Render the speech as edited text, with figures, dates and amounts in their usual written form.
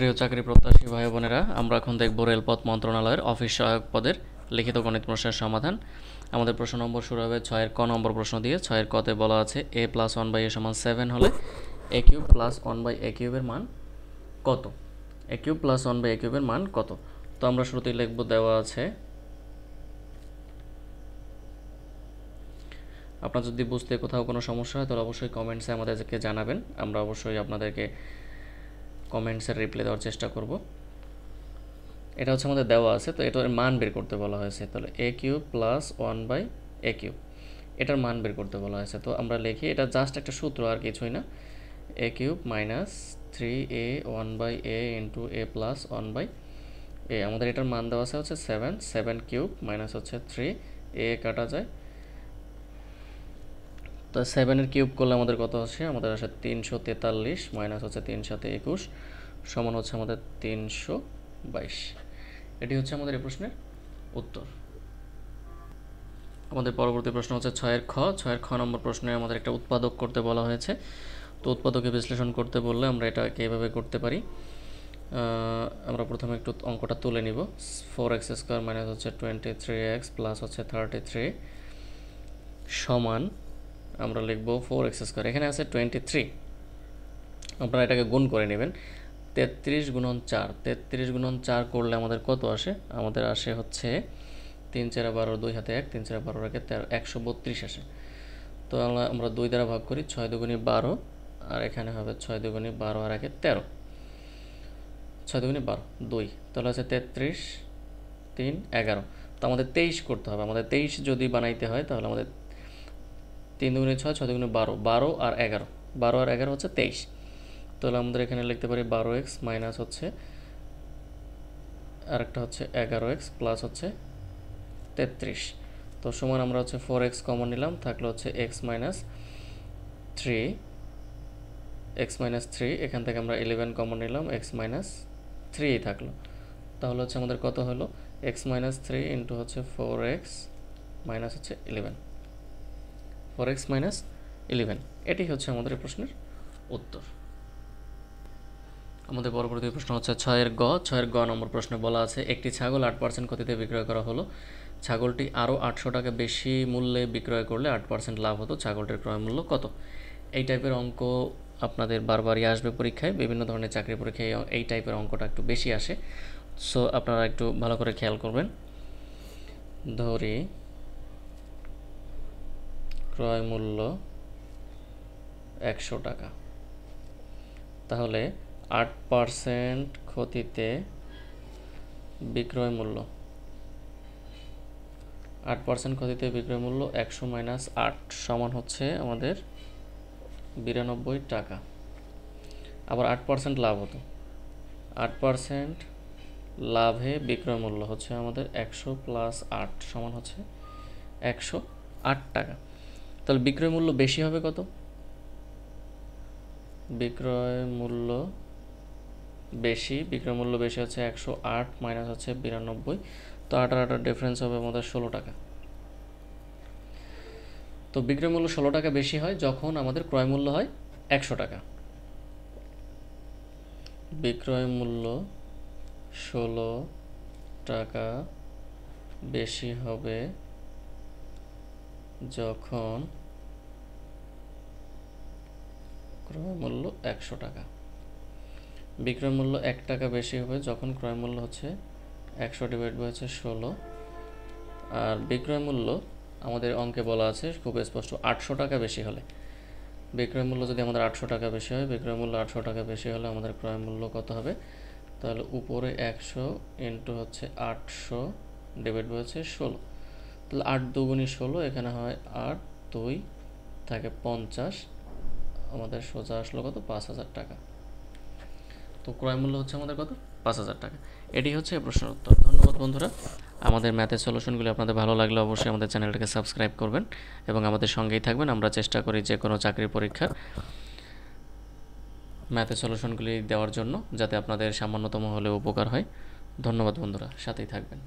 প্রিয় চাকরি প্রত্যাশী ভাই বোনেরা, আমরা এখন দেখব রেলপথ মন্ত্রণালয়ের অফিস সহায়ক পদের লিখিত গণিত প্রশ্নের সমাধান। আমাদের প্রশ্ন নম্বর শুরু হবে 6-এর ক নম্বর প্রশ্ন দিয়ে। 6-এর কতে বলা আছে a + 1/a = 7 হলে a³ + 1/a³ এর মান কত? a³ + 1/a³ এর মান কত? তো আমরা শুরুতেই লিখব, দেওয়া আছে। আপনার যদি বুঝতে কোথাও কোনো সমস্যা হয় তাহলে অবশ্যই কমেন্টসে আমাদেরকে জানাবেন, আমরা অবশ্যই আপনাদেরকে কমেন্টসের রিপ্লাই দেওয়ার চেষ্টা করব। এটা হচ্ছে আমাদের দেওয়া আছে, তো এটার মান বের করতে বলা হয়েছে। তাহলে a³ + 1/a³, এটার মান বের করতে বলা হয়েছে। তো আমরা লিখি, এটা জাস্ট একটা সূত্র, আর কিছুই না। a³ - 3a 1/a × a + 1/a, আমাদের এটার মান দেওয়া আছে হচ্ছে 7, 7³ - হচ্ছে 3, a কাটা যায়। তো 7-এর কিউব করলে আমাদের কত আসে? আমাদের আসে 343 - হচ্ছে 3 × 7 = 21 সমান হচ্ছে আমাদের 322। এটি হচ্ছে আমাদের এই প্রশ্নের উত্তর। আমাদের পরবর্তী প্রশ্ন হচ্ছে 6-এর খ। 6-এর খ নম্বর প্রশ্নে আমাদের একটা উৎপাদক করতে বলা হয়েছে। তো উৎপাদকে বিশ্লেষণ করতে বললে আমরা এটাকে এভাবে করতে পারি। আমরা প্রথমে একটু অঙ্কটা তুলে নিব। 4x² - হচ্ছে 23x + হচ্ছে 33 সমান আমরা লিখব 4x²। এখানে আছে 23, আপনারা এটাকে গুণ করে নেবেন। 33 × 4, 33 × 4 করলে আমাদের কত আসে? আমাদের আসে হচ্ছে 3 × 4 = 12, 2 হাতে 1, 3 × 4 = 12, 13, 132 আসে। তো আমরা 2 দ্বারা ভাগ করি, 6 × 2 = 12, আর এখানে হবে 6 × 2 = 12 আর 1 = 13, 6 × 2 = 12, 2, তাহলে আছে 33, 3, 11। তো আমাদের 23 করতে হবে। আমাদের 23 যদি বানাইতে হয় তাহলে আমাদের 3 × 2 = 6, 6 × 2 = 12, 12 আর 11, 12 আর 11 হচ্ছে 23। তাহলে আমাদের এখানে লিখতে পারি 12x - হচ্ছে আরেকটা হচ্ছে 11x + হচ্ছে 33। তো সমান আমরা হচ্ছে 4x কমন নিলাম, থাকলো হচ্ছে x - 3, x - 3, এখান থেকে আমরা 11 কমন নিলাম, x - 3 থাকলো। তাহলে হচ্ছে আমাদের কত হলো? x - 3 × হচ্ছে 4x - হচ্ছে 11, 4x - 11। এটি হচ্ছে আমাদের এই প্রশ্নের উত্তর। আমাদের পরবর্তী প্রশ্ন হচ্ছে 6-এর গ। 6-এর গ নম্বর প্রশ্নে বলা আছে, একটি ছাগল 8% ক্ষতিতে বিক্রয় করা হলো। ছাগলটি আরও 800 টাকা বেশি মূল্যে বিক্রয় করলে 8% লাভ হতো। ছাগলটির ক্রয় মূল্য কত? এই টাইপের অঙ্ক আপনাদের বারবারই আসবে পরীক্ষায়, বিভিন্ন ধরনের চাকরি পরীক্ষায় এই টাইপের অঙ্কটা একটু বেশি আসে। সো আপনারা একটু ভালো করে খেয়াল করবেন। ধরি ক্রয় মূল্য 100 টাকা, তাহলে 8% ক্ষতিতে বিক্রয় মূল্য, 8% ক্ষতিতে বিক্রয় মূল্য 100 - 8 সমান হচ্ছে আমাদের 92 টাকা। আবার 8% লাভ হতো, 8% লাভে বিক্রয় মূল্য হচ্ছে আমাদের 100 + 8 সমান হচ্ছে 108 টাকা। তাহলে বিক্রয় মূল্য বেশি হবে কত? বিক্রয় মূল্য বেশি হচ্ছে 108 - হচ্ছে 92, তো 8 আর 8 ডিফারেন্স হবে আমাদের 16 টাকা। তো বিক্রয় মূল্য 16 টাকা বেশি হয় যখন আমাদের ক্রয় মূল্য হয় 100 টাকা। বিক্রয় মূল্য 16 টাকা বেশি হবে যখন ক্রয় মূল্য 100 টাকা। বিক্রয় মূল্য 1 টাকা বেশি হবে যখন ক্রয় মূল্য হচ্ছে 100 / হচ্ছে 16, আর বিক্রয় মূল্য আমাদের অঙ্কে বলা আছে খুব স্পষ্ট 800 টাকা বেশি হলে। বিক্রয় মূল্য যদি আমাদের 800 টাকা বেশি হয়, বিক্রয় মূল্য 800 টাকা বেশি হলে আমাদের ক্রয় মূল্য কত হবে? তাহলে উপরে 100 × হচ্ছে 800 / হচ্ছে 16, তাহলে 8 × 2 = 16, এখানে হয় 8, 2 থাকে 50, আমাদের সোজা আসলো কত? 5000 টাকা। তো ক্রয় মূল্য হচ্ছে আমাদের কত? 5000 টাকা। এটি হচ্ছে এই প্রশ্নের উত্তর। ধন্যবাদ বন্ধুরা। আমাদের ম্যাথের সলিউশনগুলি আপনাদের ভালো লাগলে অবশ্যই আমাদের চ্যানেলটাকে সাবস্ক্রাইব করবেন এবং আমাদের সঙ্গেই থাকবেন। আমরা চেষ্টা করি যে কোনো চাকরির পরীক্ষার ম্যাথের সলিউশনগুলি দেওয়ার জন্য, যাতে আপনাদের সামান্যতম হলেও উপকার হয়। ধন্যবাদ বন্ধুরা, সাথেই থাকবেন।